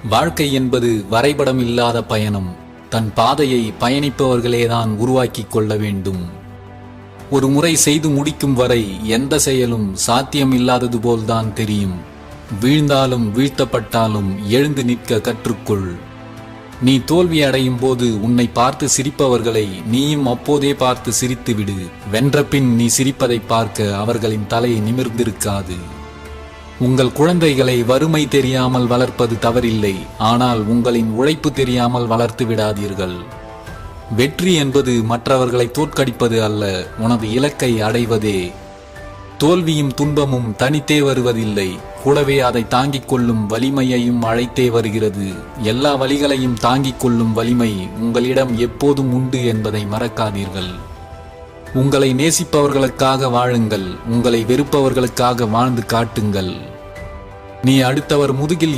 வாழ்க்கை என்பது வரைபடம் இல்லாத பயணம். தன் பாதையை பயணிப்பவர்களேதான் உருவாக்கிக் கொள்ள வேண்டும். ஒரு முறை செய்து முடிக்கும் வரை எந்த செயலும் சாத்தியம் இல்லாதது போல்தான் தெரியும். வீழ்ந்தாலும் வீழ்த்தப்பட்டாலும் எழுந்து நிற்க கற்றுக்கொள். நீ தோல்வி அடையும் போது உன்னை பார்த்து சிரிப்பவர்களை நீயும் அப்போதே பார்த்து சிரித்துவிடு. வென்ற பின் நீ சிரிப்பதை பார்க்க அவர்களின் தலை நிமிர்ந்திருக்காது. உங்கள் குழந்தைகளை வறுமை தெரியாமல் வளர்ப்பது தவறில்லை, ஆனால் உங்களின் உழைப்பு தெரியாமல் வளர்த்து விடாதீர்கள். வெற்றி என்பது மற்றவர்களை தோற்கடிப்பது அல்ல, உனது இலக்கை அடைவதே. தோல்வியும் துன்பமும் தனித்தே வருவதில்லை, கூடவே அதை தாங்கிக் கொள்ளும் வலிமையையும் அழைத்தே வருகிறது. எல்லா வலிகளையும் தாங்கிக் கொள்ளும் வலிமை உங்களிடம் எப்போதும் உண்டு என்பதை மறக்காதீர்கள். உங்களை நேசிப்பவர்களுக்காக வாழுங்கள், உங்களை வெறுப்பவர்களுக்காக வாழ்ந்து காட்டுங்கள். நீ அடுத்தவர் முதுகில்